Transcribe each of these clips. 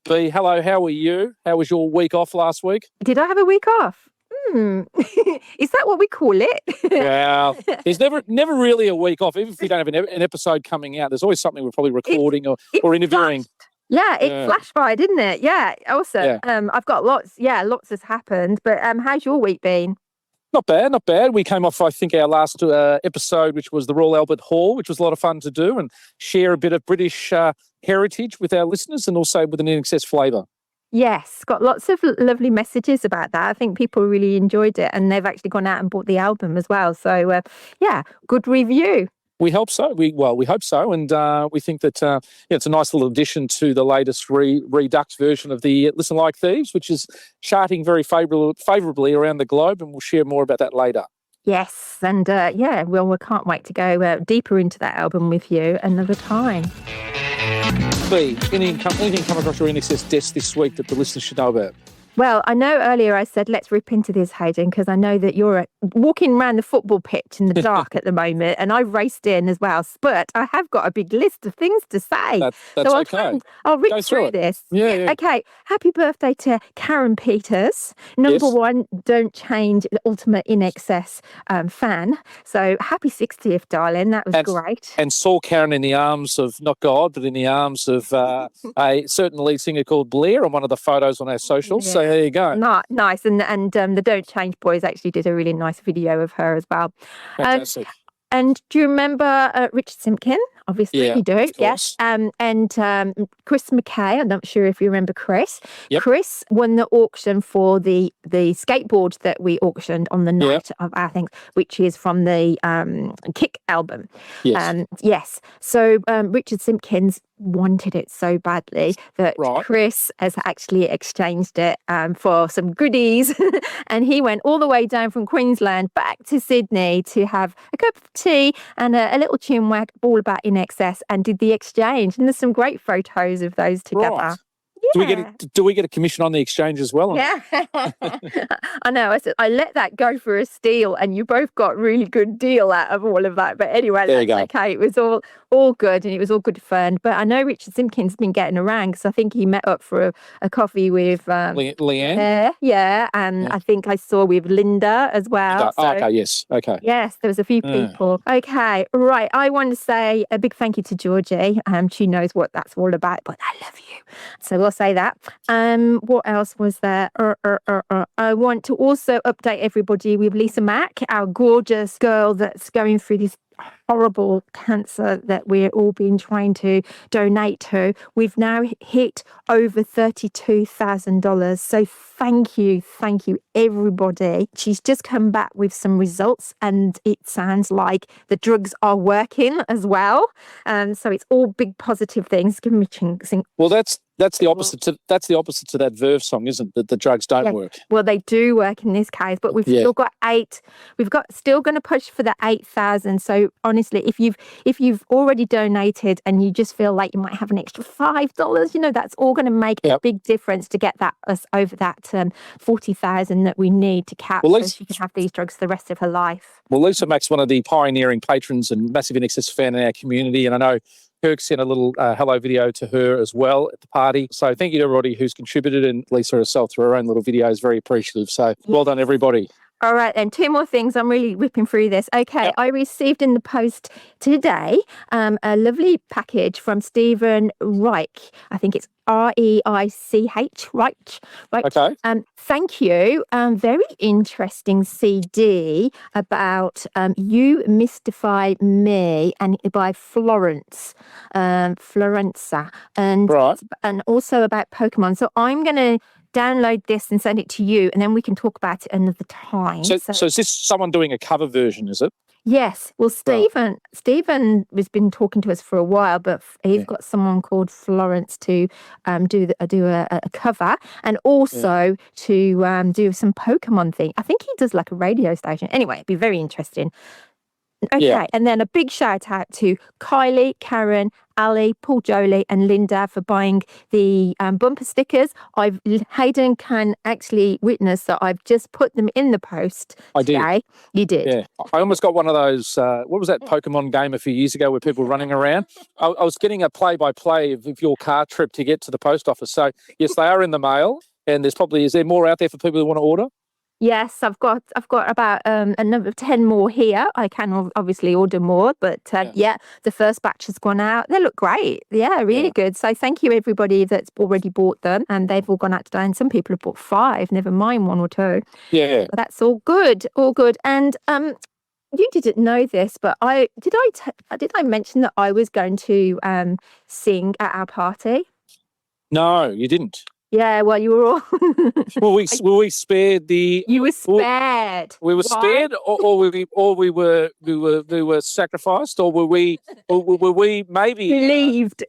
B, hello, how are you? How was your week off last week? Did I have a week off? Is that what we call it? Yeah, there's never really a week off. Even if we don't have an episode coming out, there's always something we're probably recording or interviewing. It flashed by, didn't it? Yeah, awesome. Yeah. I've got lots has happened. But how's your week been? Not bad. We came off, I think, our last episode, which was the Royal Albert Hall, which was a lot of fun to do and share a bit of British heritage with our listeners and also with an INXS flavour. Yes, got lots of lovely messages about that. I think people really enjoyed it and they've actually gone out and bought the album as well. So, good review. We hope so. We hope so, and we think that it's a nice little addition to the latest Redux version of the Listen Like Thieves, which is charting very favourably around the globe, and we'll share more about that later. Yes, and we can't wait to go deeper into that album with you another time. B, anything come across your INXS desk this week that the listeners should know about? Well, I know earlier I said, let's rip into this, Hayden, because I know that you're walking around the football pitch in the dark at the moment, and I've raced in as well. But I have got a big list of things to say. That's so okay. I'll rip through this. Yeah. Okay. Happy birthday to Karen Peters. Number one, don't change, the ultimate INXS fan. So happy 60th, darling. That was great. And saw Karen in the arms of, not God, but in the arms of a certain lead singer called Blair on one of the photos on our socials. Yeah. So there you go. Nice. And the Don't Change boys actually did a really nice video of her as well. Fantastic. And do you remember Richard Simpkin? Obviously, you do. Yes. And Chris McKay. I'm not sure if you remember Chris. Yep. Chris won the auction for the skateboard that we auctioned on the night of our things, which is from the Kick album. Yes. Yes. So Richard Simpkins wanted it so badly that Chris has actually exchanged it for some goodies, and he went all the way down from Queensland back to Sydney to have a cup of tea and a little chinwag all about INXS and did the exchange, and there's some great photos of those together. Right. Do we get a commission on the exchange as well? Yeah. I know. I said I let that go for a steal, and you both got really good deal out of all of that. But anyway, there you go. Okay. It was all good, and it was all good fun. But I know Richard Simpkins has been getting around because I think he met up for a coffee with Leanne. And I think I saw with Linda as well. Okay. Yes. Okay. Yes, there was a few people. Okay, right. I want to say a big thank you to Georgie. She knows what that's all about, but I love you. So we'll say that. What else was there? I want to also update everybody with Lisa Mack, our gorgeous girl that's going through this horrible cancer that we're all being trying to donate to. We've now hit over $32,000. So thank you, everybody. She's just come back with some results, and it sounds like the drugs are working as well. So it's all big positive things. Give me chinks. Well, that's the opposite to that Verve song, isn't it? That the drugs don't work. Well, they do work in this case, but we've still got 8. We've got still going to push for the 8,000. So honestly, if you've already donated and you just feel like you might have an extra $5, that's all going to make a big difference to get us over that 40,000 that we need to cap, so she can have these drugs the rest of her life. Well, Lisa Mack's one of the pioneering patrons and massive INXS fan in our community, and I know Kirk sent a little hello video to her as well at the party. So thank you to everybody who's contributed, and Lisa herself through her own little video is very appreciative. So well done, everybody. All right, and 2 more things. I'm really whipping through this. Okay, I received in the post today a lovely package from Stephen Reich. I think it's Reich, right? Okay. Thank you. Very interesting CD about You Mystify Me, and by Florenza, and also about Pokemon. So I'm going to download this and send it to you, and then we can talk about it another time. So is this someone doing a cover version, is it? Yes. Well, Stephen has been talking to us for a while, but he's got someone called Florence to do a cover, and also to do some Pokemon thing. I think he does like a radio station. Anyway, it'd be very interesting. Okay, and then a big shout out to Kylie, Karen, Ali, Paul Jolie and Linda for buying the bumper stickers. Hayden can actually witness that I've just put them in the post today. You did. Yeah. I almost got one of those, what was that Pokemon game a few years ago where people were running around? I was getting a play-by-play of your car trip to get to the post office. So, yes, they are in the mail. And is there more out there for people who want to order? Yes, I've got about another 10 more here. I can obviously order more, but the first batch has gone out. They look great. Yeah, really good. So thank you everybody that's already bought them, and they've all gone out today. And some people have bought 5, never mind 1 or 2. Yeah, so that's all good, all good. And you didn't know this, but did I mention that I was going to sing at our party? No, you didn't. Yeah, well, you were all. were we spared the? You were spared. We were spared, or we were sacrificed, or were we maybe relieved?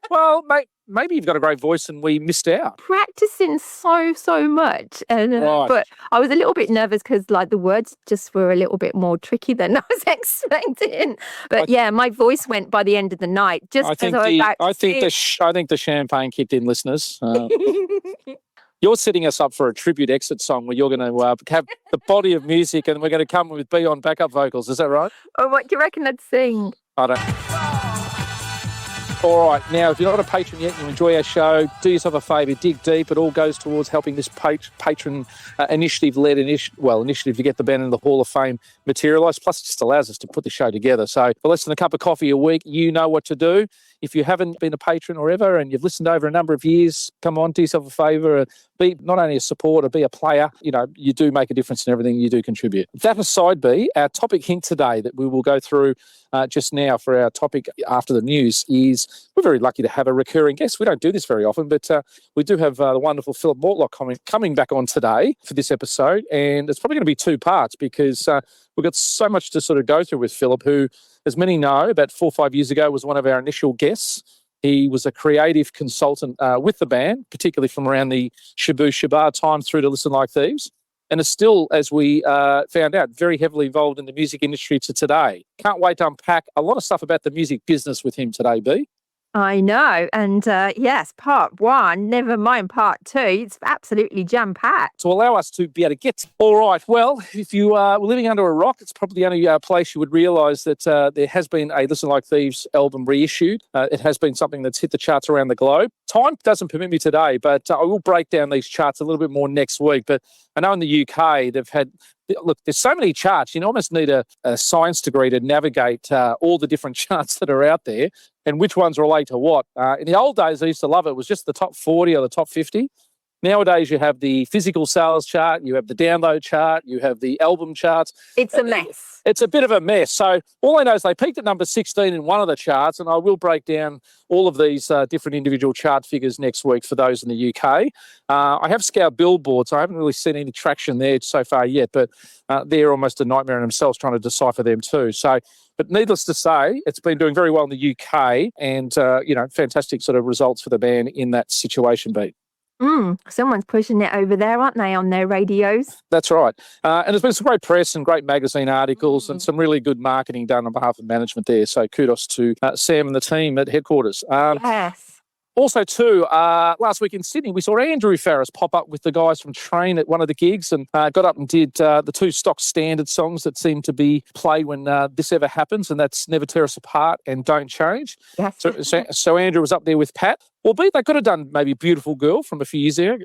Well, maybe you've got a great voice and we missed out. Practicing so much, and but I was a little bit nervous because the words just were a little bit more tricky than I was expecting. But my voice went by the end of the night. I think the champagne kicked in, listeners. You're setting us up for a tribute exit song where you're going to have the body of music and we're going to come with B on backup vocals. Is that right? Oh, what do you reckon I'd sing? I don't. All right. Now, if you're not a patron yet and you enjoy our show, do yourself a favour, dig deep. It all goes towards helping this patron initiative-led initiative to get the band in the Hall of Fame materialise. Plus, it just allows us to put the show together. So for less than a cup of coffee a week, you know what to do. If you haven't been a patron or ever and you've listened over a number of years, come on, do yourself a favour. Be not only a supporter, be a player. You do make a difference in everything you do contribute. That aside, our topic hint today that we will go through just now for our topic after the news is we're very lucky to have a recurring guest. We don't do this very often, but we do have the wonderful Phillip Mortlock coming back on today for this episode. And it's probably going to be 2 parts because we've got so much to sort of go through with Phillip, who, as many know, about 4 or 5 years ago was one of our initial guests. He was a creative consultant with the band, particularly from around the Shabu Shabar time through to Listen Like Thieves, and is still, as we found out, very heavily involved in the music industry to today. Can't wait to unpack a lot of stuff about the music business with him today, B. I know. And yes, part 1, never mind part 2. It's absolutely jam-packed. To allow us to be able to get... All right. Well, if you were living under a rock, it's probably the only place you would realise that there has been a Listen Like Thieves album reissued. It has been something that's hit the charts around the globe. Time doesn't permit me today, but I will break down these charts a little bit more next week. But I know in the UK, they've had... Look, there's so many charts. You almost need a science degree to navigate all the different charts that are out there and which ones relate to what. In the old days, I used to love it. It was just the top 40 or the top 50. Nowadays, you have the physical sales chart, you have the download chart, you have the album charts. It's a mess. It's a bit of a mess. So all I know is they peaked at number 16 in one of the charts, and I will break down all of these different individual chart figures next week for those in the UK. I have scoured Billboard, so I haven't really seen any traction there so far yet, but they're almost a nightmare in themselves trying to decipher them too. So, but needless to say, it's been doing very well in the UK and, fantastic sort of results for the band in that situation, B. Someone's pushing it over there, aren't they, on their radios? That's right. And there's been some great press and great magazine articles and some really good marketing done on behalf of management there. So kudos to Sam and the team at headquarters. Yes. Also, too, last week in Sydney, we saw Andrew Farris pop up with the guys from Train at one of the gigs and got up and did the 2 stock standard songs that seem to be played when this ever happens, and that's Never Tear Us Apart and Don't Change. Yes. So Andrew was up there with Pat. Albeit they could have done maybe Beautiful Girl from a few years ago.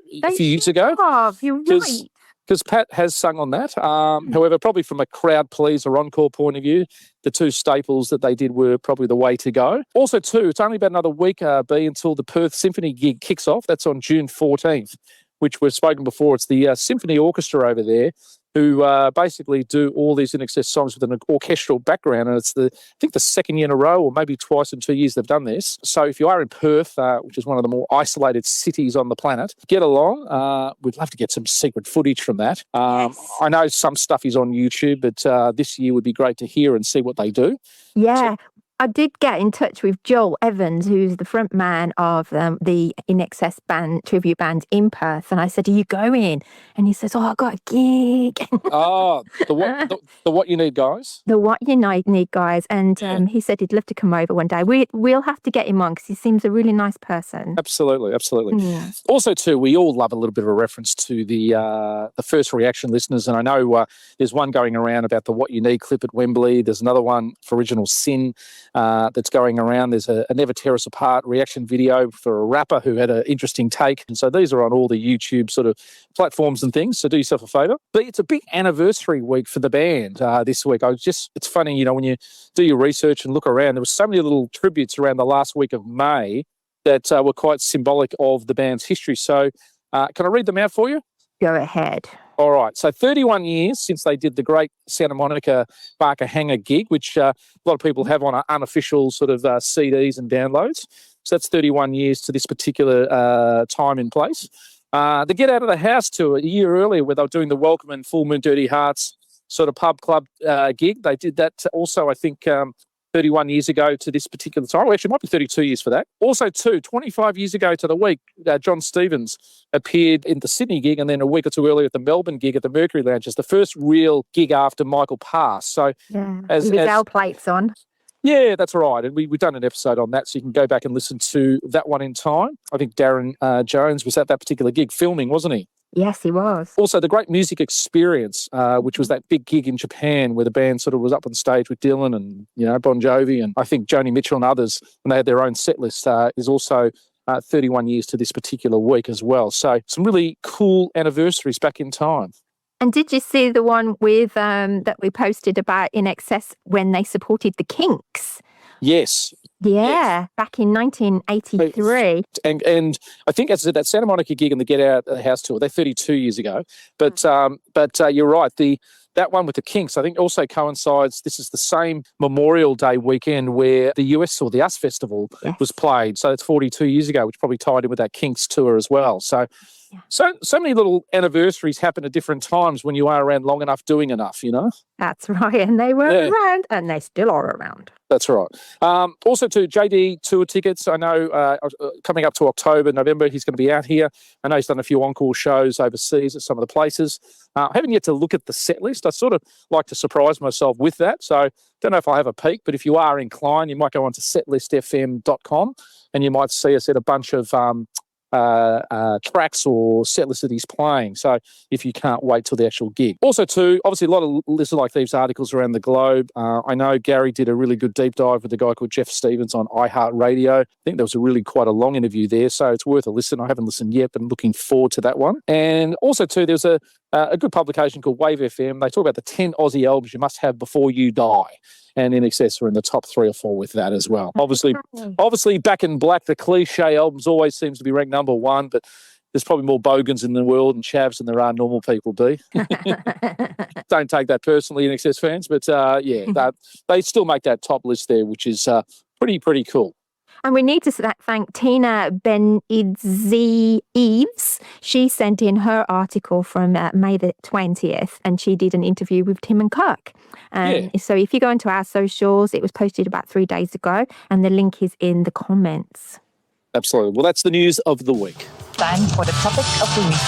You're right. Because Pat has sung on that. However, probably from a crowd please or encore point of view, the 2 staples that they did were probably the way to go. Also, too, it's only about another week, B, until the Perth Symphony gig kicks off. That's on June 14th, which we've spoken before. It's the Symphony Orchestra over there who basically do all these INXS songs with an orchestral background. And it's I think the second year in a row, or maybe twice in 2 years they've done this. So if you are in Perth, which is one of the more isolated cities on the planet, get along. We'd love to get some secret footage from that. Yes. I know some stuff is on YouTube, but this year would be great to hear and see what they do. Yeah. I did get in touch with Joel Evans, who's the front man of the INXS band, tribute band in Perth. And I said, are you going? And he says, I got a gig. The What You Need guys? The What You Need guys. And he said he'd love to come over one day. We'll have to get him on because he seems a really nice person. Absolutely. Yeah. Also, too, we all love a little bit of a reference to the First Reaction listeners. And I know there's one going around about the What You Need clip at Wembley. There's another one for Original Sin that's going around. There's a Never Tear Us Apart reaction video for a rapper who had an interesting take. And so these are on all the YouTube sort of platforms and things. So do yourself a favour. But it's a big anniversary week for the band this week. It's funny, you know, when you do your research and look around, there were so many little tributes around the last week of May that were quite symbolic of the band's history. So can I read them out for you? Go ahead. All right. So 31 years since they did the great Santa Monica Barker Hangar gig, which a lot of people have on unofficial sort of CDs and downloads. So that's 31 years to this particular time and place. The Get Out of the House tour a year earlier where they were doing the Welcome and Full Moon Dirty Hearts sort of pub club gig. They did that also, I think, 31 years ago to this particular time. Well, actually, it might be 32 years for that. Also, 25 years ago to the week, John Stevens appeared in the Sydney gig and then a week or two earlier at the Melbourne gig at the Mercury Lounge. It's the first real gig after Michael passed. So, with our plates on. Yeah, that's right. And we've done an episode on that, so you can go back and listen to that one in time. I think Darren Jones was at that particular gig filming, wasn't he? Yes, he was. Also, the Great Music Experience, which was that big gig in Japan where the band sort of was up on stage with Dylan and, you know, Bon Jovi and I think Joni Mitchell and others, and they had their own set list, is also 31 years to this particular week as well. So some really cool anniversaries back in time. And did you see the one with that we posted about INXS when they supported the Kinks? Yes. Yeah, back in 1983. And I think, as I said, that Santa Monica gig and the Get Out of the House tour, they're 32 years ago. But you're right, that one with the Kinks, I think also coincides, this is the same Memorial Day weekend where the US or the US Festival was played. So it's 42 years ago, which probably tied in with that Kinks tour as well. So many little anniversaries happen at different times when you are around long enough doing enough, you know? That's right. And they were around and they still are around. That's right. Also, to JD tour tickets, I know coming up to October, November, he's going to be out here. I know he's done a few encore shows overseas at some of the places. I haven't yet to look at the set list. I sort of like to surprise myself with that. So don't know if I'll have a peek, but if you are inclined, you might go onto setlistfm.com and you might see us at a bunch of tracks or set lists that he's playing. So if you can't wait till the actual gig. Also too, obviously a lot of Listen Like Thieves articles around the globe. I know Gary did a really good deep dive with a guy called Jeff Stevens on iHeartRadio. I think there was a really quite a long interview there, so it's worth a listen. I haven't listened yet, but I'm looking forward to that one. And also too, there's a good publication called Wave FM. They talk about the 10 Aussie albums you must have before you die. And INXS are in the top 3 or 4 with that as well. Obviously, Back in Black, the cliche albums always seems to be ranked number 1, but there's probably more bogans in the world and chavs than there are normal people, B. Don't take that personally, INXS fans, but they still make that top list there, which is pretty cool. And we need to thank Tina Benidzi-Eves. She sent in her article from May the 20th, and she did an interview with Tim and Kirk. So if you go into our socials, it was posted about 3 days ago, and the link is in the comments. Absolutely. Well, that's the news of the week. Time for the topic of the week.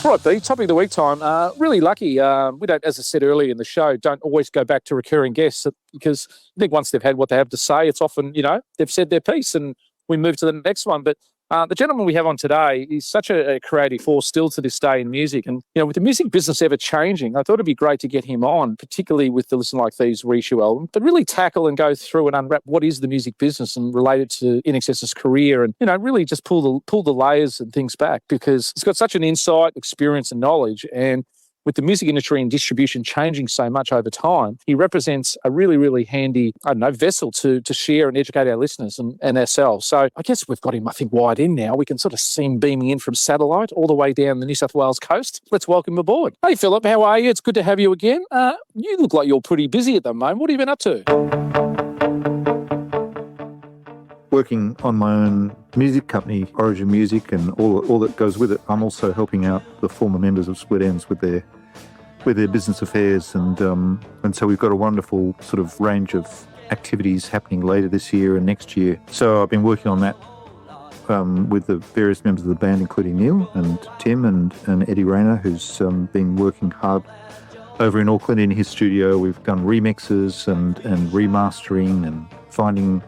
Right, B, topic of the week time. Really lucky. We don't, as I said earlier in the show, don't always go back to recurring guests because I think once they've had what they have to say, it's often, you know, they've said their piece and we move to the next one. But the gentleman we have on today is such a creative force still to this day in music. And, you know, with the music business ever changing, I thought it'd be great to get him on, particularly with the Listen Like Thieves reissue album, but really tackle and go through and unwrap what is the music business and relate it to INXS's career and, you know, really just pull the layers and things back because it's got such an insight, experience and knowledge. And with the music industry and distribution changing so much over time, he represents a really, really handy, vessel to share and educate our listeners and ourselves. So I guess we've got him, I think, wired in now. We can sort of see him beaming in from satellite all the way down the New South Wales coast. Let's welcome him aboard. Hey, Phillip, how are you? It's good to have you again. You look like you're pretty busy at the moment. What have you been up to? Working on my own music company, Origin Music, and all that goes with it. I'm also helping out the former members of Split Ends with their business affairs, and so we've got a wonderful sort of range of activities happening later this year and next year. So I've been working on that with the various members of the band, including Neil and Tim and Eddie Rayner, who's been working hard over in Auckland in his studio. We've done remixes and remastering and finding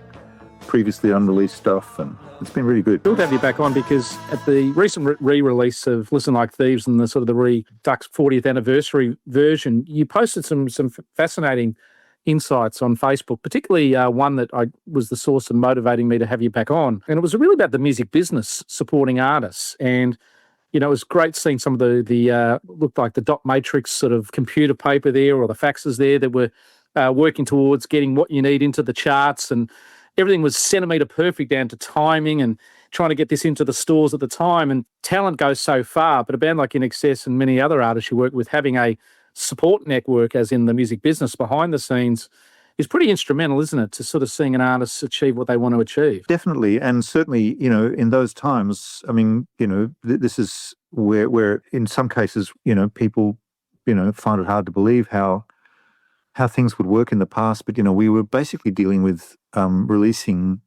previously unreleased stuff, and it's been really good. Good to have you back on, because at the recent re-release of Listen Like Thieves and the sort of the Redux 40th anniversary version, you posted some fascinating insights on Facebook, particularly one that was the source of motivating me to have you back on. And it was really about the music business supporting artists. And, you know, it was great seeing some of the looked like the dot matrix sort of computer paper there, or the faxes there that were working towards getting what you need into the charts, and everything was centimetre perfect down to timing and trying to get this into the stores at the time. And talent goes so far, but a band like INXS and many other artists you work with, having a support network, as in the music business behind the scenes, is pretty instrumental, isn't it, to sort of seeing an artist achieve what they want to achieve? Definitely. And certainly, you know, in those times, I mean, you know, this is where in some cases, you know, people, you know, find it hard to believe how things would work in the past. But, you know, we were basically dealing with releasing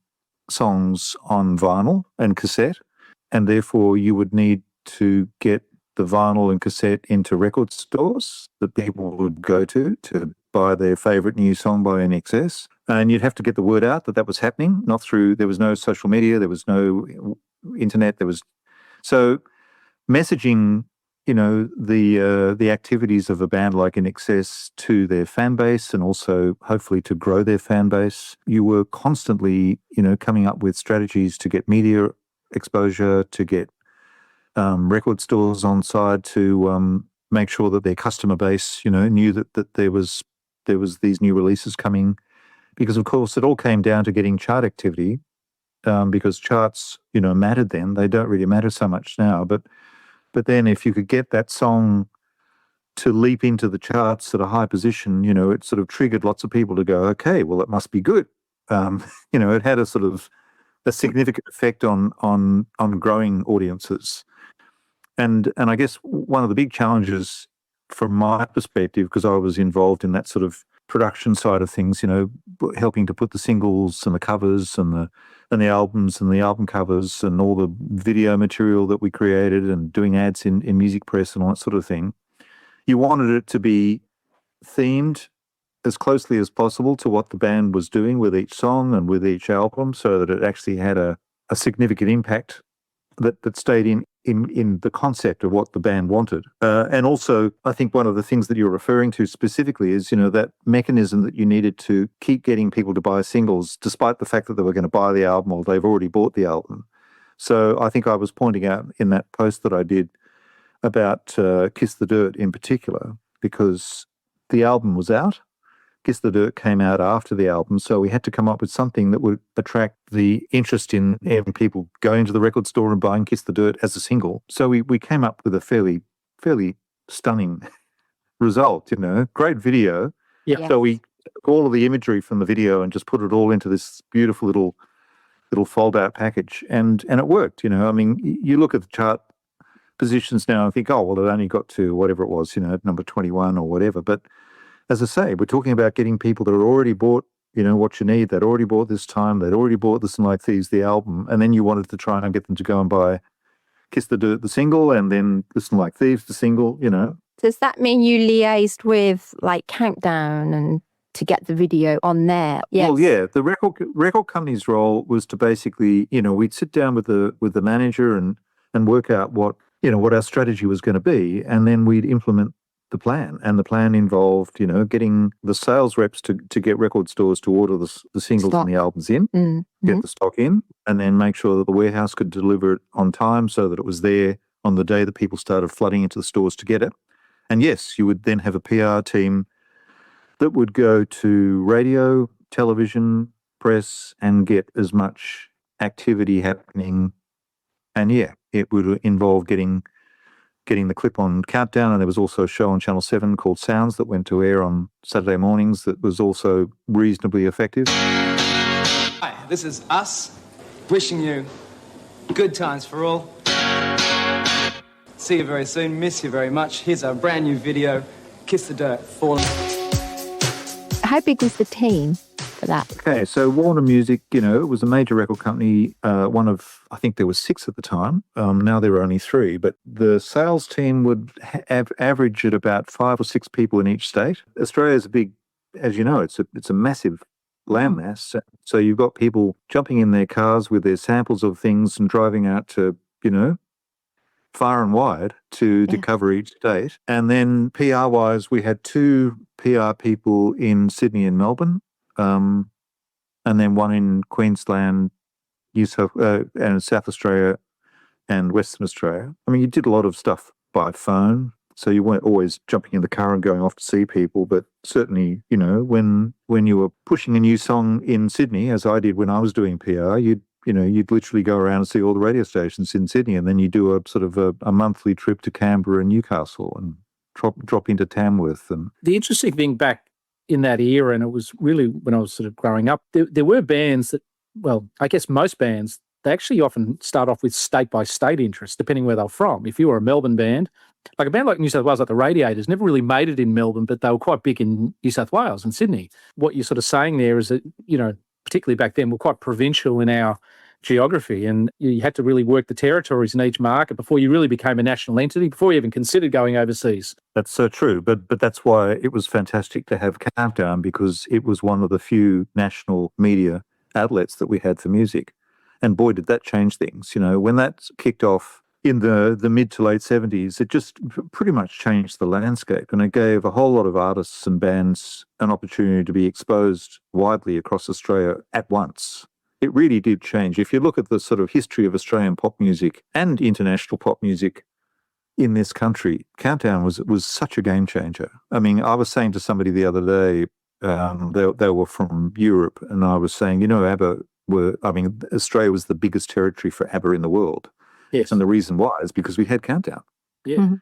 songs on vinyl and cassette, and therefore you would need to get the vinyl and cassette into record stores that people would go to buy their favourite new song by INXS. And you'd have to get the word out that was happening, there was no social media, there was no internet, so messaging, you know, the activities of a band like INXS to their fan base, and also hopefully to grow their fan base. You were constantly, you know, coming up with strategies to get media exposure, to get record stores on side, to make sure that their customer base, you know, knew that there was these new releases coming, because of course it all came down to getting chart activity, because charts, you know, mattered then. They don't really matter so much now, but then if you could get that song to leap into the charts at a high position, you know, it sort of triggered lots of people to go, okay, well, it must be good. You know, it had a sort of a significant effect on growing audiences. And I guess one of the big challenges from my perspective, because I was involved in that sort of production side of things, you know, helping to put the singles and the covers and the albums and the album covers and all the video material that we created, and doing ads in Music Press and all that sort of thing. You wanted it to be themed as closely as possible to what the band was doing with each song and with each album, so that it actually had a significant impact that stayed in the concept of what the band wanted. And also, I think one of the things that you're referring to specifically is, you know, that mechanism that you needed to keep getting people to buy singles, despite the fact that they were going to buy the album or they've already bought the album. So I think I was pointing out in that post that I did about Kiss the Dirt in particular, because the album was out. Kiss the Dirt came out after the album, so we had to come up with something that would attract the interest in people going to the record store and buying Kiss the Dirt as a single. So we came up with a fairly stunning result, you know, great video. Yeah. So we took all of the imagery from the video and just put it all into this beautiful little fold-out package, and it worked, you know. I mean, you look at the chart positions now and think, oh, well, it only got to whatever it was, you know, number 21 or whatever, but as I say, we're talking about getting people that are already bought, you know, What You Need, they'd already bought This Time, they'd already bought Listen Like Thieves, the album, and then you wanted to try and get them to go and buy Kiss the Dirt, the single, and then Listen Like Thieves, the single, you know. Does that mean you liaised with like Countdown and to get the video on there? Yes. Well, yeah, the record company's role was to basically, you know, we'd sit down with the manager and work out what our strategy was going to be, and then we'd implement the plan. And the plan involved, you know, getting the sales reps to get record stores to order the singles and the albums in, get the stock in, and then make sure that the warehouse could deliver it on time so that it was there on the day that people started flooding into the stores to get it. And yes, you would then have a PR team that would go to radio, television, press, and get as much activity happening. And yeah, it would involve getting the clip on Countdown, and there was also a show on Channel 7 called Sounds that went to air on Saturday mornings that was also reasonably effective. Hi, this is us, wishing you good times for all. See you very soon, miss you very much. Here's our brand new video, Kiss the Dirt, Falling. How big was the team? for that. Okay, so Warner Music, you know, it was a major record company, one of, I think there was 6 at the time. Now there are only 3, but the sales team would average at about 5 or 6 people in each state. Australia is a big, as you know, it's a massive landmass. So you've got people jumping in their cars with their samples of things and driving out to, you know, far and wide to cover each state. And then PR-wise, we had 2 PR people in Sydney and Melbourne, and then one in Queensland, New South and South Australia and Western Australia. I mean, you did a lot of stuff by phone, so you weren't always jumping in the car and going off to see people, but certainly, you know, when you were pushing a new song in Sydney, as I did when I was doing PR, you'd literally go around and see all the radio stations in Sydney, and then you do a sort of a monthly trip to Canberra and Newcastle and drop into Tamworth. And the interesting thing back in that era, and it was really when I was sort of growing up, there were bands that, well, I guess most bands, they actually often start off with state-by-state interest, depending where they're from. If you were a Melbourne band, like a band like New South Wales, like the Radiators, never really made it in Melbourne, but they were quite big in New South Wales and Sydney. What you're sort of saying there is that, you know, particularly back then, we're quite provincial in our geography, and you had to really work the territories in each market before you really became a national entity, before you even considered going overseas. That's so true, but that's why it was fantastic to have Countdown, because it was one of the few national media outlets that we had for music. And boy, did that change things. You know, when that kicked off in the mid to late 70s, it just pretty much changed the landscape, and it gave a whole lot of artists and bands an opportunity to be exposed widely across Australia at once. It really did change. If you look at the sort of history of Australian pop music and international pop music in this country, Countdown was such a game changer. I mean, I was saying to somebody the other day, they were from Europe, and I was saying, you know, Australia was the biggest territory for ABBA in the world. Yes. And the reason why is because we had Countdown. Yeah.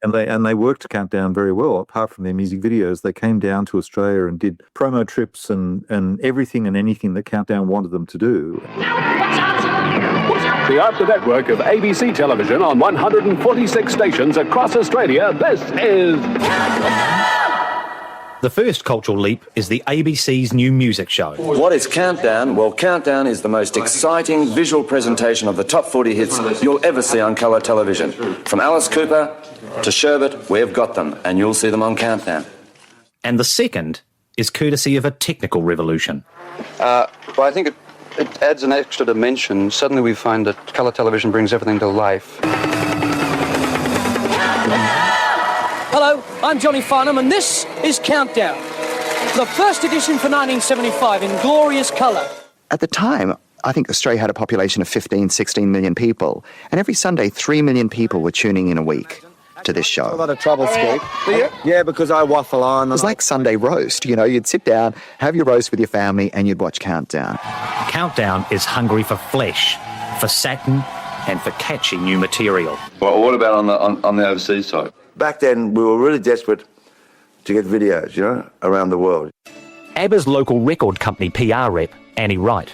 And they worked Countdown very well. Apart from their music videos, they came down to Australia and did promo trips and everything and anything that Countdown wanted them to do. The Arts network of ABC television on 146 stations across Australia. This is... The first cultural leap is the ABC's new music show. What is Countdown? Well, Countdown is the most exciting visual presentation of the top 40 hits you'll ever see on colour television. From Alice Cooper to Sherbet, we've got them, and you'll see them on Countdown. And the second is courtesy of a technical revolution. Well, I think it adds an extra dimension. Suddenly we find that colour television brings everything to life. Hello, I'm Johnny Farnham, and this is Countdown, the first edition for 1975 in glorious colour. At the time, I think Australia had a population of 15, 16 million people, and every Sunday 3 million people were tuning in a week to this show. A lot of trouble, Steve. Do you? Yeah, because I waffle on. It was like Sunday roast. You know, you'd sit down, have your roast with your family, and you'd watch Countdown. Countdown is hungry for flesh, for satin, and for catchy new material. Well, what about on the overseas side? Back then, we were really desperate to get videos, you know, around the world. ABBA's local record company PR rep, Annie Wright,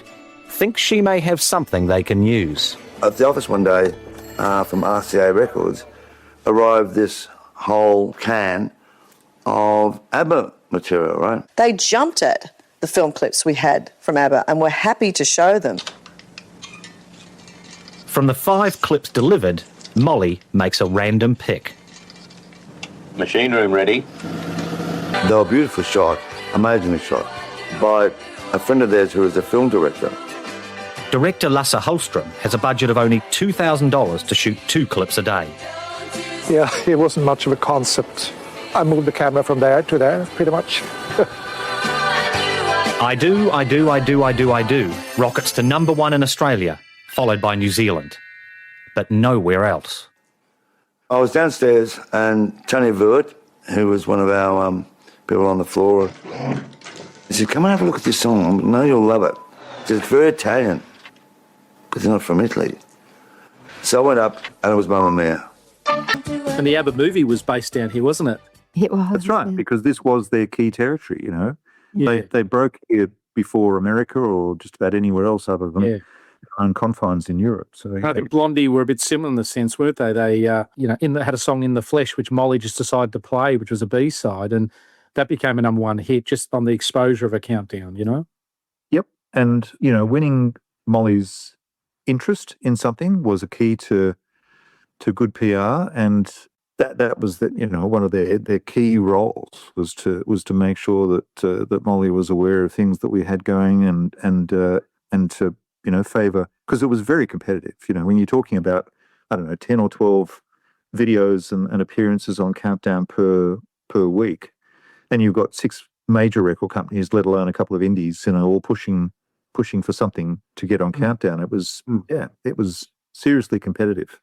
thinks she may have something they can use. At the office one day, from INXSAAA Records, arrived this whole can of ABBA material, right? They jumped at the film clips we had from ABBA and were happy to show them. From the 5 clips delivered, Molly makes a random pick. Machine room ready. They were beautiful shot, amazingly shot, by a friend of theirs who was a film director. Director Lasse Hallström has a budget of only $2,000 to shoot 2 clips a day. Yeah, it wasn't much of a concept. I moved the camera from there to there, pretty much. I do rockets to #1 in Australia, followed by New Zealand, but nowhere else. I was downstairs and Tony Vert, who was one of our people on the floor, he said, come and have a look at this song. I know you'll love it. He said, it's very Italian, because they're not from Italy. So I went up and it was Mamma Mia. And the ABBA movie was based down here, wasn't it? It was. That's right, because this was their key territory, you know. Yeah. They broke here before America or just about anywhere else other than their own confines in Europe. So I think Blondie were a bit similar in the sense, weren't they? They, had a song In the Flesh, which Molly just decided to play, which was a B-side, and that became a number one hit just on the exposure of a countdown, you know? Yep. And, you know, winning Molly's interest in something was a key to good PR, and that was one of their key roles was to make sure that Molly was aware of things that we had going and to favour, because it was very competitive. You know, when you're talking about 10 or 12 videos and appearances on Countdown per week, and you've got 6 major record companies, let alone a couple of indies, all pushing for something to get on Countdown. It was it was seriously competitive.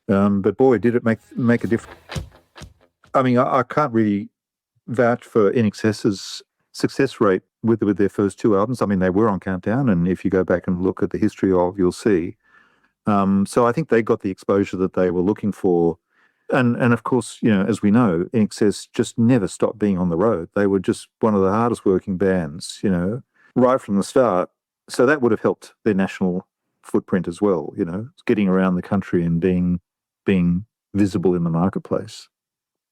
But boy, did it make a difference. I mean, I can't really vouch for INXS's success rate with their first 2 albums. I mean, they were on Countdown, and if you go back and look at the history you'll see. So I think they got the exposure that they were looking for. And of course, as we know, INXS just never stopped being on the road. They were just one of the hardest working bands, right from the start. So that would have helped their national footprint as well, getting around the country and being visible in the marketplace.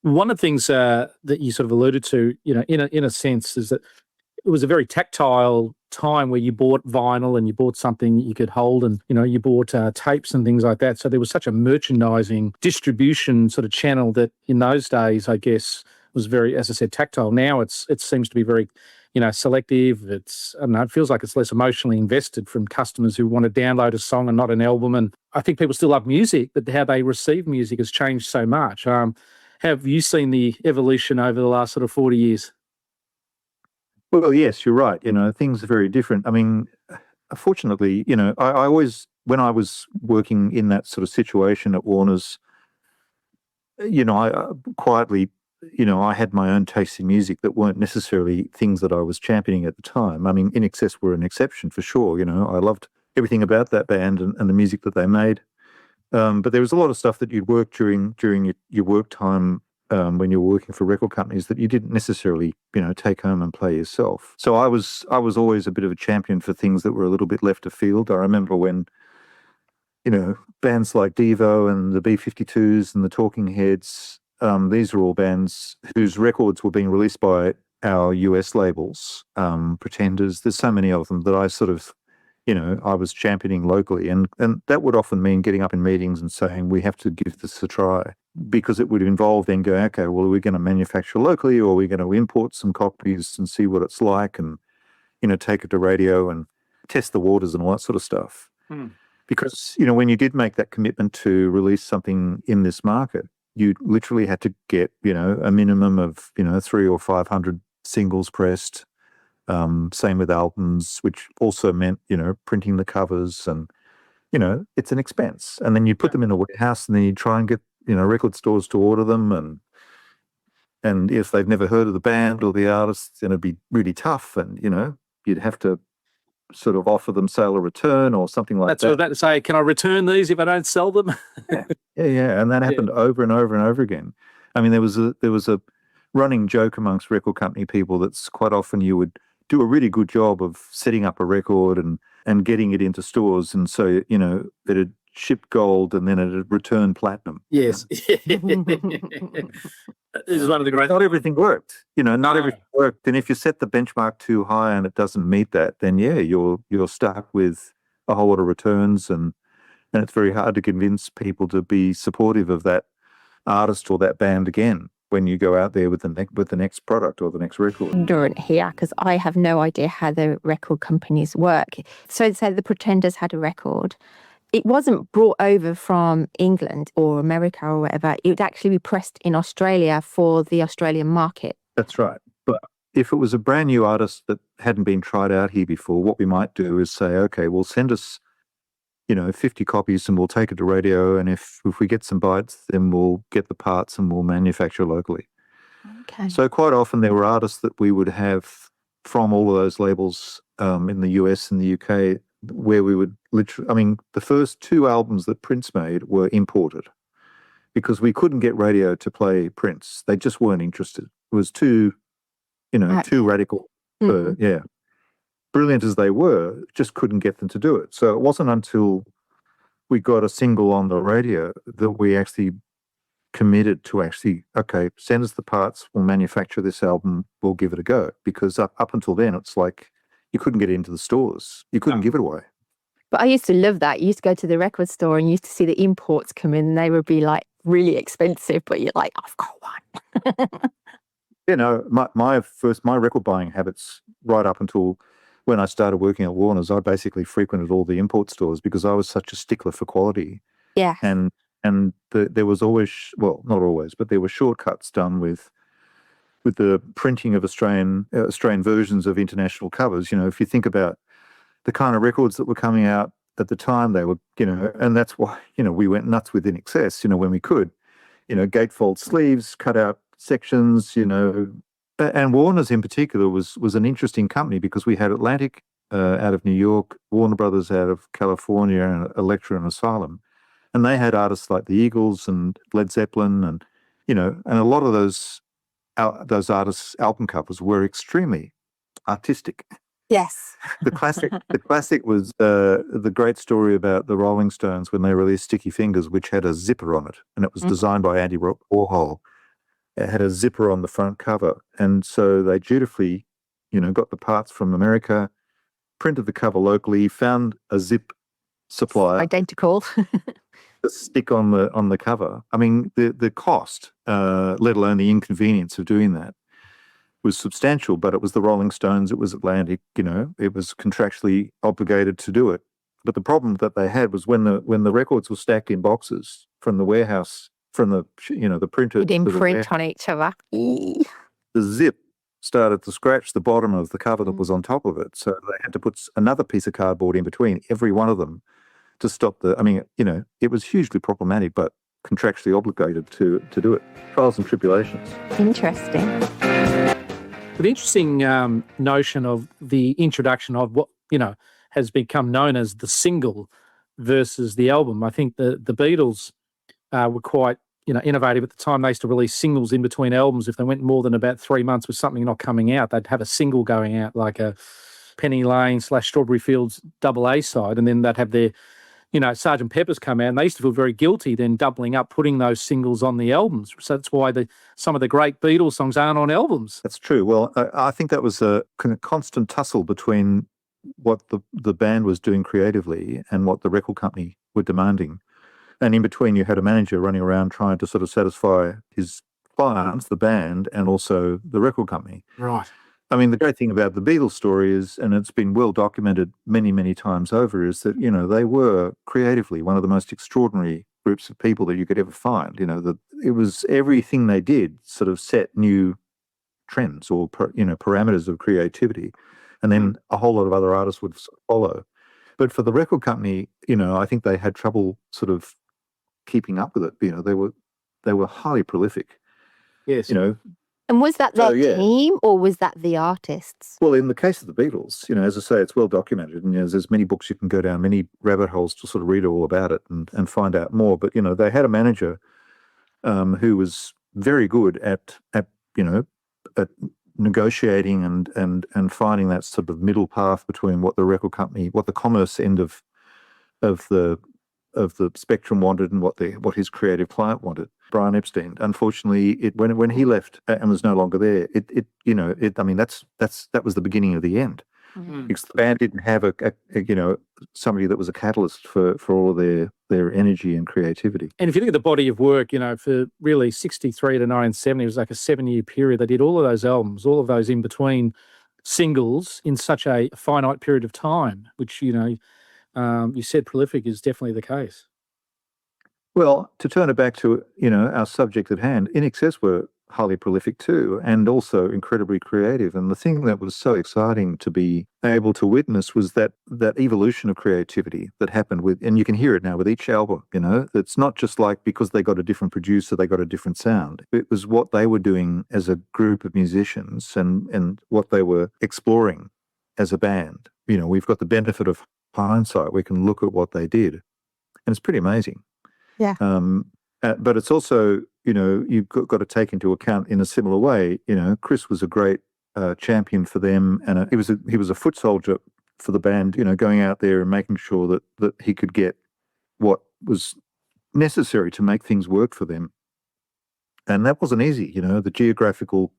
One of the things that you sort of alluded to, in a sense, is that it was a very tactile time where you bought vinyl and you bought something you could hold, and you bought tapes and things like that. So there was such a merchandising distribution sort of channel that in those days, I guess, was very, as I said, tactile. Now it seems to be very selective. It's, I don't know, it feels like it's less emotionally invested from customers who want to download a song and not an album. And I think people still love music, but how they receive music has changed so much. Have you seen the evolution over the last sort of 40 years? Well, yes, you're right. Things are very different. I mean, fortunately, I always, when I was working in that sort of situation at Warner's, I quietly, I had my own tastes in music that weren't necessarily things that I was championing at the time. I mean, INXS were an exception for sure. I loved everything about that band and the music that they made. But there was a lot of stuff that you'd work during your work time when you were working for record companies that you didn't necessarily, take home and play yourself. So I was always a bit of a champion for things that were a little bit left of field. I remember when, bands like Devo and the B-52s and the Talking Heads, these are all bands whose records were being released by our US labels, Pretenders. There's so many of them that I sort of, I was championing locally. And that would often mean getting up in meetings and saying, we have to give this a try, because it would involve then going, okay, well, are we going to manufacture locally, or are we going to import some copies and see what it's like and, take it to radio and test the waters and all that sort of stuff. Because, when you did make that commitment to release something in this market, you literally had to get, a minimum of, 300 or 500 singles pressed. Same with albums, which also meant, printing the covers, and, it's an expense. And then you put them in a warehouse, and then you try and get, record stores to order them. And if they've never heard of the band or the artist, then it'd be really tough. And, you'd have to sort of offer them sale or return or something like that. That's what I was about to say. Can I return these if I don't sell them? Yeah. And that happened over and over and over again. I mean, there was a running joke amongst record company people that's quite often you would do a really good job of setting up a record and getting it into stores. And so, it'd ship gold and then it'd return platinum. Yes. This is one of the great... Not everything worked. Not everything worked. And if you set the benchmark too high and it doesn't meet that, then you're stuck with a whole lot of returns, and it's very hard to convince people to be supportive of that artist or that band again when you go out there with the next product or the next record. Ignorant here, because I have no idea how the record companies work. So the Pretenders had a record. It wasn't brought over from England or America or whatever. It would actually be pressed in Australia for the Australian market. That's right. But if it was a brand new artist that hadn't been tried out here before, what we might do is say, okay, well, send us, 50 copies and we'll take it to radio. And if we get some bites, then we'll get the parts and we'll manufacture locally. Okay. So quite often there were artists that we would have from all of those labels in the US and the UK, where we would literally, the first 2 albums that Prince made were imported because we couldn't get radio to play Prince. They just weren't interested. It was too radical. Brilliant as they were, just couldn't get them to do it. So it wasn't until we got a single on the radio that we actually committed to actually, okay, send us the parts, we'll manufacture this album, we'll give it a go. Because up until then, it's like you couldn't get it into the stores. You couldn't give it away. But I used to love that. You used to go to the record store and you used to see the imports come in and they would be like really expensive, but you're like, I've got one. You know, my record buying habits right up until when I started working at Warner's, I basically frequented all the import stores because I was such a stickler for quality. Yeah. And there was always, well, not always, but there were shortcuts done with the printing of Australian versions of international covers. You know, if you think about the kind of records that were coming out at the time, they were, you know, and that's why, you know, we went nuts with INXS, you know, when we could, you know, gatefold sleeves, cut out sections, you know, and Warner's in particular was an interesting company because we had Atlantic out of New York, Warner Brothers out of California, and Elektra and Asylum. And they had artists like the Eagles and Led Zeppelin, and you know, and a lot of those artists' album covers were extremely artistic. Yes. The classic was the great story about the Rolling Stones when they released Sticky Fingers, which had a zipper on it, and it was designed by Andy Warhol. It had a zipper on the front cover, and so they dutifully, you know, got the parts from America, printed the cover locally, found a zip supplier identical to stick on the cover. I mean, the cost, let alone the inconvenience of doing that, was substantial. But it was the Rolling Stones, it was Atlantic, you know, it was contractually obligated to do it. But the problem that they had was when the records were stacked in boxes from the warehouse, from the, you know, the printer, you'd imprint on each other. The zip started to scratch the bottom of the cover that was on top of it. So they had to put another piece of cardboard in between every one of them to stop I mean, you know, it was hugely problematic, but contractually obligated to do it. Trials and tribulations. Interesting. The interesting notion of the introduction of what, you know, has become known as the single versus the album. I think the Beatles were quite, you know, innovative at the time. They used to release singles in between albums. If they went more than about 3 months with something not coming out, they'd have a single going out, like a Penny Lane / Strawberry Fields double A side, and then they'd have their, you know, Sgt. Pepper's come out, and they used to feel very guilty then doubling up, putting those singles on the albums. So that's why some of the great Beatles songs aren't on albums. That's true. Well, I think that was a constant tussle between what the band was doing creatively and what the record company were demanding. And in between, you had a manager running around trying to sort of satisfy his clients, the band, and also the record company. Right. I mean, the great thing about the Beatles story is, and it's been well documented many, many times over, is that, you know, they were creatively one of the most extraordinary groups of people that you could ever find. You know, that it was everything they did sort of set new trends or, you know, parameters of creativity. And then a whole lot of other artists would follow. But for the record company, you know, I think they had trouble sort of keeping up with it. You know, they were highly prolific. Yes. You know. And was that their team or was that the artists? Well, in the case of the Beatles, you know, as I say, it's well documented, and you know, there's many books you can go down, many rabbit holes to sort of read all about it and find out more. But you know, they had a manager who was very good at you know, at negotiating and finding that sort of middle path between what the record company, what the commerce end of the spectrum wanted and what his creative client wanted. Brian Epstein, unfortunately, when he left and was no longer there, I mean, that was the beginning of the end. Mm-hmm. Because the band didn't have a you know, somebody that was a catalyst for all of their energy and creativity. And if you look at the body of work, you know, for really 63 to 1970, it was like a 7-year period. They did all of those albums, all of those in between singles in such a finite period of time, which, you know, you said prolific is definitely the case. Well, to turn it back to, you know, our subject at hand, INXS were highly prolific too, and also incredibly creative. And the thing that was so exciting to be able to witness was that evolution of creativity that happened with, and you can hear it now with each album, you know, it's not just like because they got a different producer, they got a different sound. It was what they were doing as a group of musicians and what they were exploring as a band. You know, we've got the benefit of hindsight. We can look at what they did, and it's pretty amazing. Yeah. But it's also, you know, you've got to take into account in a similar way, you know, Chris was a great champion for them, and he was a foot soldier for the band, you know, going out there and making sure that he could get what was necessary to make things work for them. And that wasn't easy, the geographical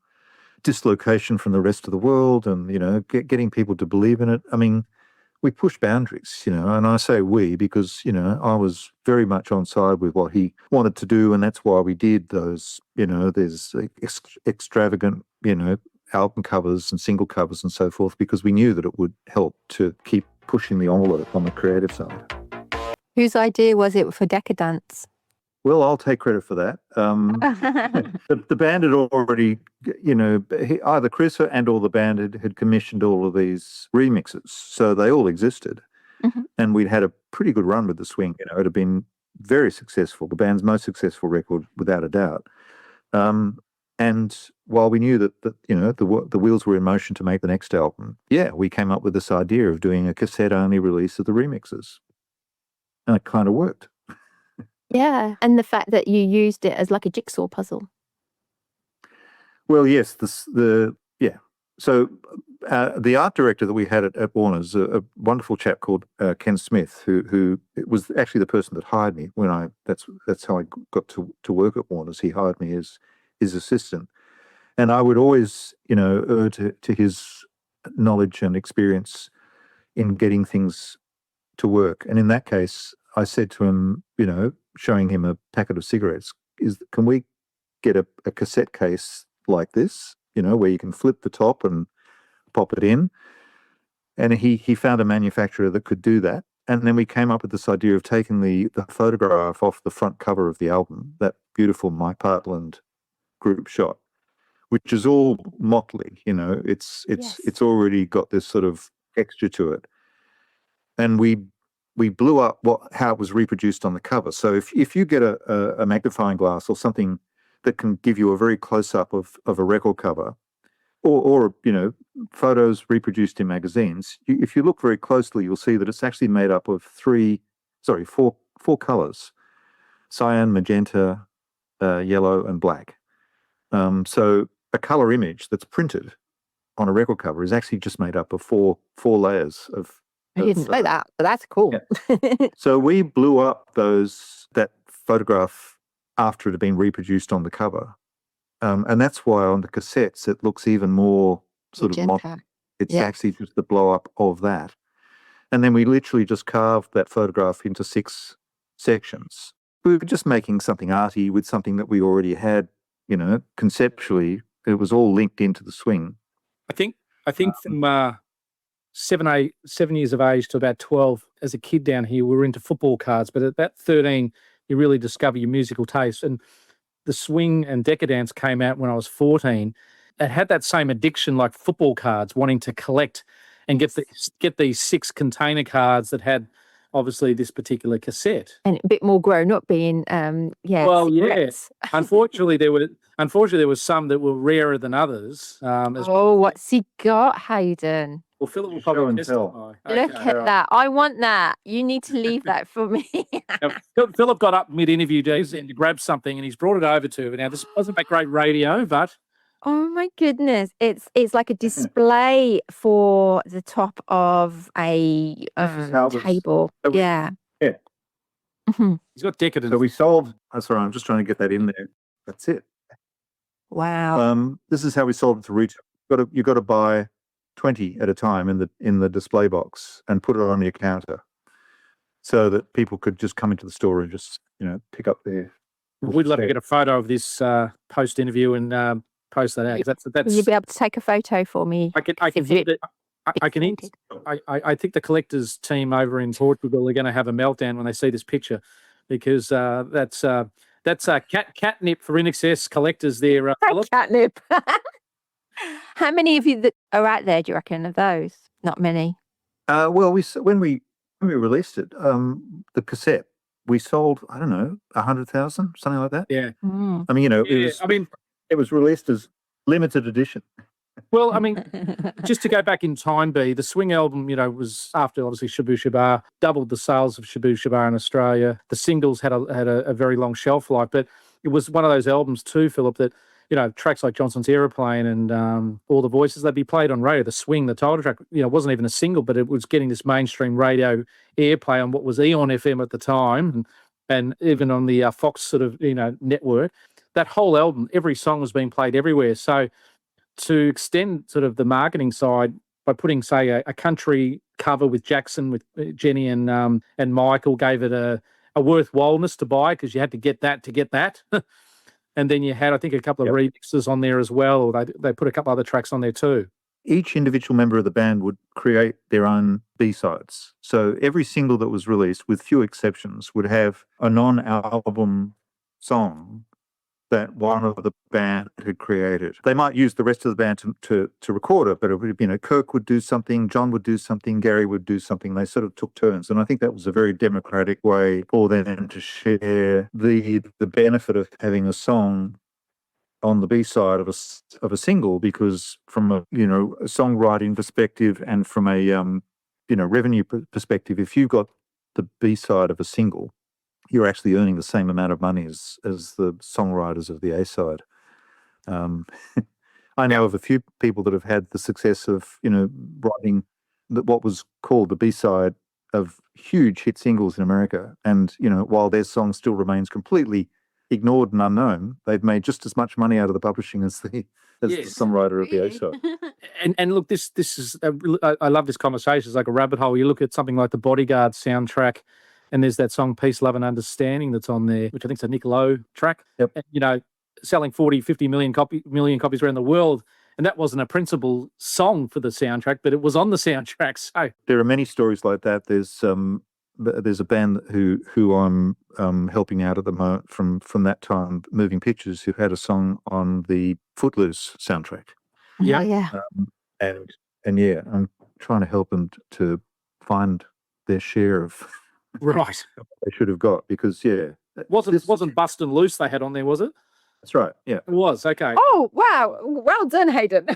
dislocation from the rest of the world and, getting people to believe in it. I mean, we pushed boundaries, and I say we because, I was very much on side with what he wanted to do. And that's why we did those, there's extravagant, album covers and single covers and so forth, because we knew that it would help to keep pushing the envelope on the creative side. Whose idea was it for Decadence? Well, I'll take credit for that. The band had already, either Chris and or the band had commissioned all of these remixes, so they all existed. Mm-hmm. And we'd had a pretty good run with the swing. It had been very successful, the band's most successful record, without a doubt. And while we knew that the wheels were in motion to make the next album, we came up with this idea of doing a cassette-only release of the remixes. And it kind of worked. Yeah, and the fact that you used it as like a jigsaw puzzle. Well, yes, So the art director that we had at Warner's, a wonderful chap called Ken Smith, who was actually the person that hired me when that's how I got to work at Warner's. He hired me as his assistant, and I would always, err to his knowledge and experience in getting things to work. And in that case, I said to him, showing him a packet of cigarettes, can we get a cassette case like this, where you can flip the top and pop it in? And he found a manufacturer that could do that. And then we came up with this idea of taking the photograph off the front cover of the album, that beautiful My Partland group shot, which is all motley, it's already got this sort of texture to it. And we blew up how it was reproduced on the cover. So if you get a magnifying glass or something that can give you a very close-up of a record cover, or photos reproduced in magazines, if you look very closely, you'll see that it's actually made up of four colors: cyan, magenta, yellow, and black. So a color image that's printed on a record cover is actually just made up of four layers of. I didn't know that, but that's cool. Yeah. So we blew up that photograph after it had been reproduced on the cover. And that's why on the cassettes it looks even more sort of modern. It's actually just the blow up of that. And then we literally just carved that photograph into 6 sections. We were just making something arty with something that we already had, conceptually. It was all linked into the swing. I think from 7 years of age to about 12, as a kid down here, we were into football cards. But at about 13, you really discover your musical taste. And the swing and decadence came out when I was 14. It had that same addiction like football cards, wanting to collect and get these 6 container cards that had obviously this particular cassette. And a bit more grown up being, Well, cigarettes. yeah. Unfortunately, there was some that were rarer than others. What's he got, Hayden? Well, Phillip will probably testify. Look at that. I want that. You need to leave that for me. Now, Phillip got up mid-interview days and to grab something, and he's brought it over to me. Now, this wasn't make great radio, but... Oh, my goodness. It's like a display for the top of a table. Yeah. Yeah. Mhm. He's got decadence. So we solved... Oh, sorry, I'm just trying to get that in there. That's it. Wow. This is how we sold it to retail. You've got to buy 20 at a time in the display box and put it on your counter so that people could just come into the store and just, pick up their... We'd love to get a photo of this post-interview and post that out. That's Will you be able to take a photo for me? I think the collectors team over in Portugal are going to have a meltdown when they see this picture, because that's catnip for INXS collectors there. Catnip. How many of you that are out there, do you reckon, of those? Not many. Well, when we released it, the cassette, we sold, I don't know, 100,000, something like that. Yeah. Mm. I mean, it was released as limited edition. Well, I mean, just to go back in time, the swing album, was after obviously Shaboo Shabaa, doubled the sales of Shaboo Shabaa in Australia. The singles had a very long shelf life, but it was one of those albums too, Phillip, that tracks like Johnson's Aeroplane and All the Voices, they'd be played on radio. The swing, the title track, wasn't even a single, but it was getting this mainstream radio airplay on what was Eon FM at the time, and even on the Fox sort of network. that whole album, every song was being played everywhere. So to extend sort of the marketing side by putting, say, a country cover with Jackson, with Jenny and Michael, gave it a worthwhileness to buy because you had to get that. And then you had, I think, a couple of remixes on there as well. They put a couple other tracks on there too. Each individual member of the band would create their own B-sides. So every single that was released, with few exceptions, would have a non-album song that one of the band had created. They might use the rest of the band to record it, but it would, Kirk would do something, John would do something, Gary would do something. They sort of took turns. And I think that was a very democratic way for them to share the benefit of having a song on the B-side of a single, because from a songwriting perspective and from a revenue perspective, if you've got the B-side of a single, you're actually earning the same amount of money as the songwriters of the A-side. I know of a few people that have had the success of writing what was called the B-side of huge hit singles in America, and while their song still remains completely ignored and unknown, they've made just as much money out of the publishing as the songwriter of the A-side. And look, this is I love this conversation. It's like a rabbit hole. You look at something like the Bodyguard soundtrack, and there's that song Peace, Love and Understanding that's on there, which I think is a Nick Lowe track. Yep. And, selling 40, 50 million copies around the world. And that wasn't a principal song for the soundtrack, but it was on the soundtrack. So there are many stories like that. There's a band who I'm helping out at the moment from that time, Moving Pictures, who had a song on the Footloose soundtrack. Yeah. Oh, yeah. And yeah, I'm trying to help them to find their share of right. what they should have got, because wasn't Bustin' Loose they had on there, was it? That's right. Yeah, it was. Okay. Oh wow! Well done, Hayden.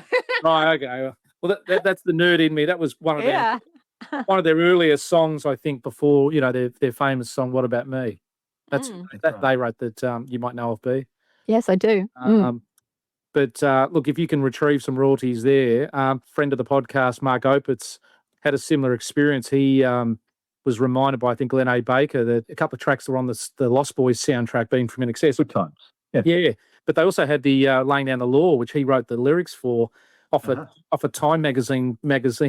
Right. Okay. Well, that's the nerd in me. That was one of their earliest songs, I think, before their famous song "What About Me." That's that they wrote that you might know of, B. Yes, I do. But look, if you can retrieve some royalties there, friend of the podcast, Mark Opitz, had a similar experience. He was reminded by, I think, Glenn A. Baker that a couple of tracks were on the Lost Boys soundtrack, being from INXS. Good times. Yeah. But they also had the Laying Down the Law, which he wrote the lyrics for, off a Time magazine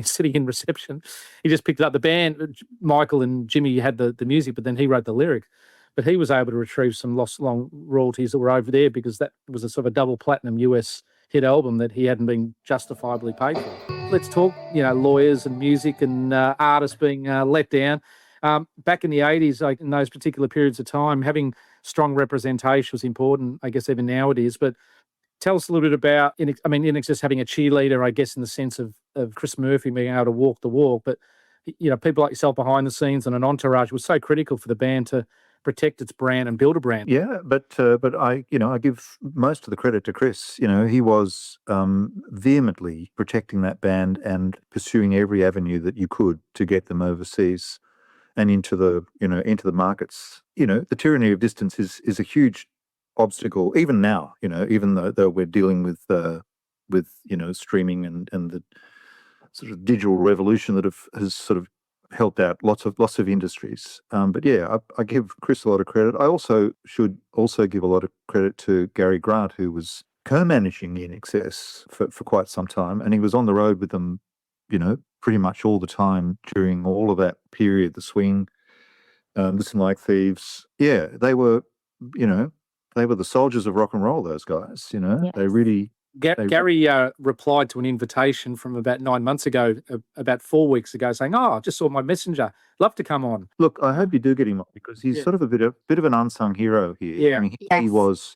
sitting in reception. He just picked it up. The band, Michael and Jimmy, had the music, but then he wrote the lyrics. But he was able to retrieve some lost long royalties that were over there, because that was a sort of a double platinum US hit album that he hadn't been justifiably paid for. Let's talk, lawyers and music and artists being let down. Back in the 80s, like in those particular periods of time, having strong representation was important. I guess even now it is. But tell us a little bit about, INXS having a cheerleader, I guess, in the sense of Chris Murphy being able to walk the walk. But, people like yourself behind the scenes and an entourage was so critical for the band to protect its brand and build a brand. Yeah, but I give most of the credit to Chris. He was vehemently protecting that band and pursuing every avenue that you could to get them overseas and into the markets. The tyranny of distance is a huge obstacle even now. Even though we're dealing with streaming and the sort of digital revolution that has sort of helped out lots of industries. But yeah, I give Chris a lot of credit. I also should give a lot of credit to Gary Grant, who was co-managing INXS for quite some time, and he was on the road with them, pretty much all the time during all of that period. The Swing, Listen Like Thieves. Yeah, they were the soldiers of rock and roll. Those guys, Yes. they really. Gary replied to an invitation from about 9 months ago, about 4 weeks ago, saying, "Oh, I just saw my messenger. Love to come on." Look, I hope you do get him on, because he's sort of a bit of an unsung hero here. Yeah. He was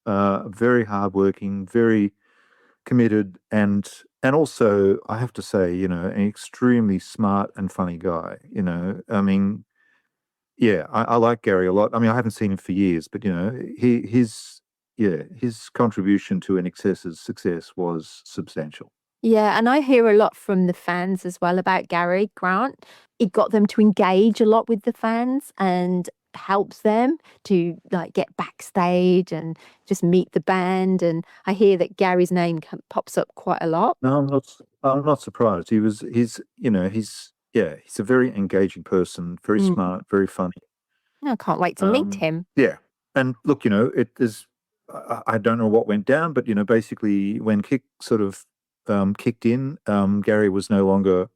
very hardworking, very committed, and also, I have to say, an extremely smart and funny guy. I like Gary a lot. I haven't seen him for years, but his contribution to INXS's success was substantial. Yeah, and I hear a lot from the fans as well about Gary Grant. It got them to engage a lot with the fans and helps them to get backstage and just meet the band. And I hear that Gary's name pops up quite a lot. No, I'm not surprised. He's a very engaging person, very smart, very funny. I can't wait to meet him. Yeah, and look, I don't know what went down, but, basically when Kick sort of kicked in, Gary was no longer,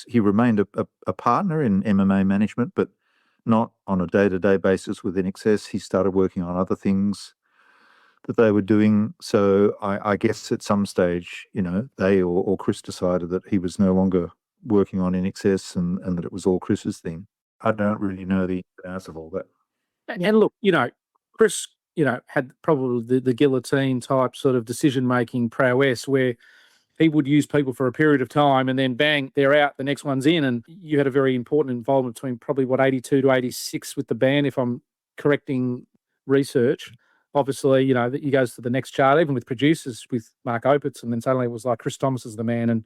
he remained a partner in MMA management, but not on a day-to-day basis with INXS. He started working on other things that they were doing. So I guess at some stage, they or Chris decided that he was no longer working on INXS and that it was all Chris's thing. I don't really know the answer of all that. And look, Chris, had probably the guillotine type sort of decision-making prowess where he would use people for a period of time and then bang, they're out, the next one's in. And you had a very important involvement between probably 82 to 86 with the band, if I'm correcting research. Obviously, that he goes to the next chart, even with producers with Mark Opitz, and then suddenly it was like Chris Thomas is the man. And,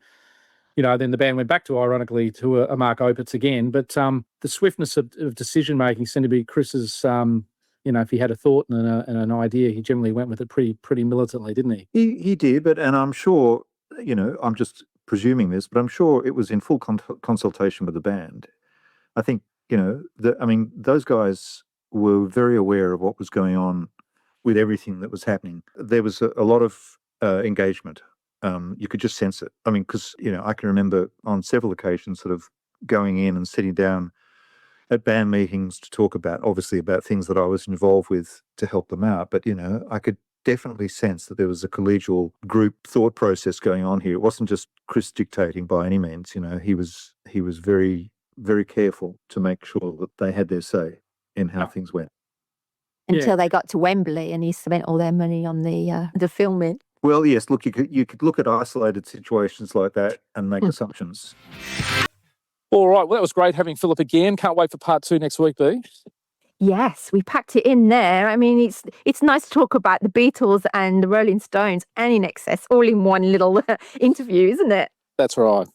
then the band went back to, ironically, to a Mark Opitz again. But the swiftness of decision-making seemed to be Chris's, if he had a thought and an idea, he generally went with it pretty militantly, didn't he? He did, and I'm sure, I'm just presuming this, but I'm sure it was in full consultation with the band. I think, those guys were very aware of what was going on with everything that was happening. There was a lot of engagement. You could just sense it. Because, I can remember on several occasions sort of going in and sitting down at band meetings to talk about things that I was involved with to help them out. But, I could definitely sense that there was a collegial group thought process going on here. It wasn't just Chris dictating by any means. He was very, very careful to make sure that they had their say in how things went. Until they got to Wembley and he spent all their money on the filming. Well, yes, look, you could look at isolated situations like that and make assumptions. All right, well, that was great having Phillip again. Can't wait for part 2 next week, Bea. Yes, we packed it in there. It's nice to talk about the Beatles and the Rolling Stones and INXS all in one little interview, isn't it? That's right.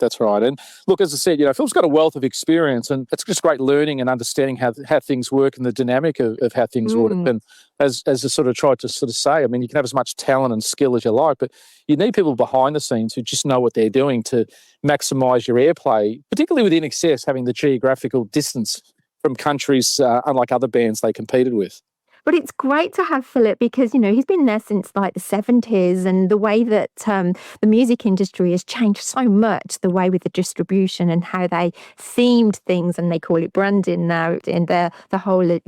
And look, as I said, Phil's got a wealth of experience, and it's just great learning and understanding how things work and the dynamic of how things work. And as I sort of tried to say, you can have as much talent and skill as you like, but you need people behind the scenes who just know what they're doing to maximise your airplay, particularly with INXS having the geographical distance from countries, unlike other bands they competed with. But it's great to have Phillip because, he's been there since like the 70s, and the way that the music industry has changed so much, the way with the distribution and how they themed things, and they call it branding now, in the whole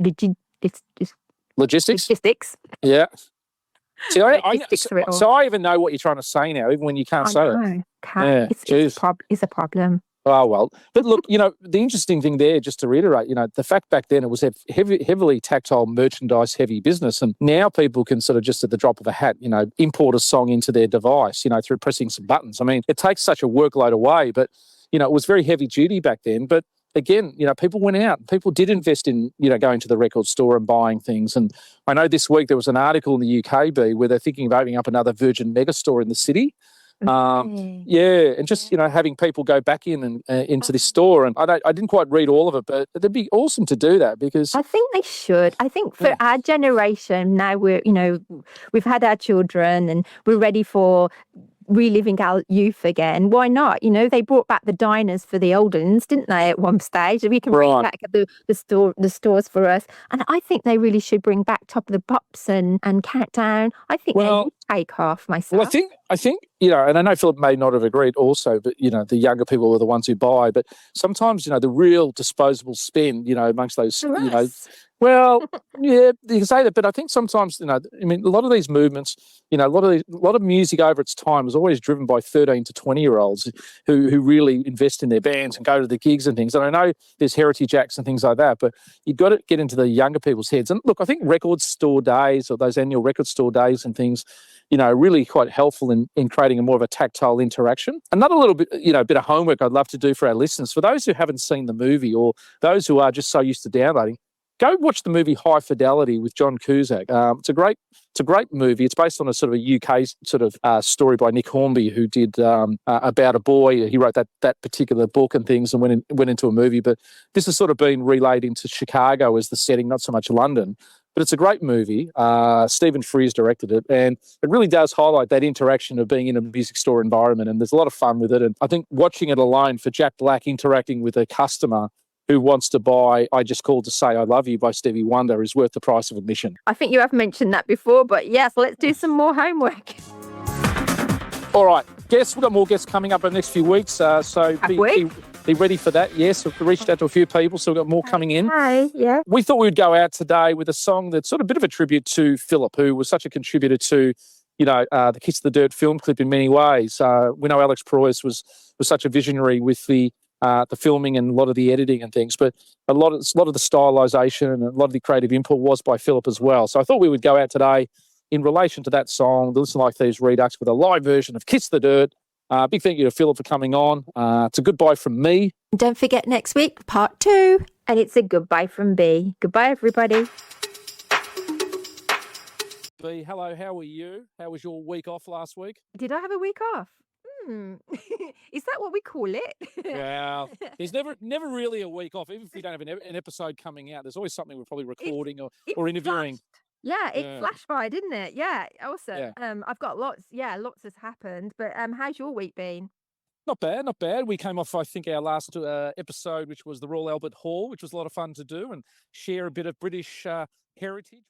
logistics. Yeah. See, I even know what you're trying to say now, even when you can't say it. It's a problem. Oh, well. But look, the interesting thing there, just to reiterate, the fact back then it was a heavily tactile merchandise-heavy business, and now people can sort of just at the drop of a hat, import a song into their device, through pressing some buttons. It takes such a workload away, but, it was very heavy duty back then. But again, people went out. People did invest in, going to the record store and buying things. And I know this week there was an article in the UK, where they're thinking of opening up another Virgin megastore in the city. And just having people go back in and into this store, and I didn't quite read all of it, but it'd be awesome to do that because I think they should. I think for our generation now, we've had our children and we're ready for reliving our youth again. Why not? They brought back the diners for the old ones, didn't they, at one stage? We can bring back the stores for us. And I think they really should bring back Top of the Pops and Countdown. I think they would take off myself. Well, I think, and I know Phillip may not have agreed also, but, the younger people are the ones who buy. But sometimes, the real disposable spend, amongst those, well, yeah, you can say that. But I think sometimes, a lot of these movements, a lot of music over its time was always driven by 13 to 20-year-olds who really invest in their bands and go to the gigs and things. And I know there's heritage acts and things like that, but you've got to get into the younger people's heads. And look, I think record store days or those annual record store days and things, really quite helpful in creating a more of a tactile interaction. Another little bit, bit of homework I'd love to do for our listeners, for those who haven't seen the movie or those who are just so used to downloading, go watch the movie High Fidelity with John Cusack. It's a great movie. It's based on a sort of a UK sort of story by Nick Hornby, who did about a boy. He wrote that particular book and things and went into a movie. But this has sort of been relayed into Chicago as the setting, not so much London. But it's a great movie. Stephen Frears directed it, and it really does highlight that interaction of being in a music store environment, and there's a lot of fun with it. And I think watching it alone for Jack Black interacting with a customer who wants to buy I Just Called to Say I Love You by Stevie Wonder is worth the price of admission. I think you have mentioned that before, but yes, let's do some more homework. All right, guests, we've got more guests coming up in the next few weeks, so be ready for that. Yes, we've reached out to a few people, so we've got more coming in. Hi, yeah. We thought we would go out today with a song that's sort of a bit of a tribute to Philip, who was such a contributor to, the Kiss the Dirt film clip in many ways. We know Alex Proyas was such a visionary with the filming and a lot of the editing and things, but a lot of the stylisation and a lot of the creative input was by Philip as well. So I thought we would go out today in relation to that song, the Listen Like These Redux, with a live version of Kiss the Dirt. Big thank you to Philip for coming on. It's a goodbye from me. Don't forget next week, part 2. And it's a goodbye from B. Goodbye, everybody. B, hello, how are you? How was your week off last week? Did I have a week off? Is that what we call it? Well, there's never really a week off. Even if we don't have an episode coming out, there's always something we're probably recording or interviewing. Yeah, it flashed by, didn't it? Yeah, awesome. Yeah. I've got lots has happened. But how's your week been? Not bad, not bad. We came off, I think, our last episode, which was the Royal Albert Hall, which was a lot of fun to do and share a bit of British heritage.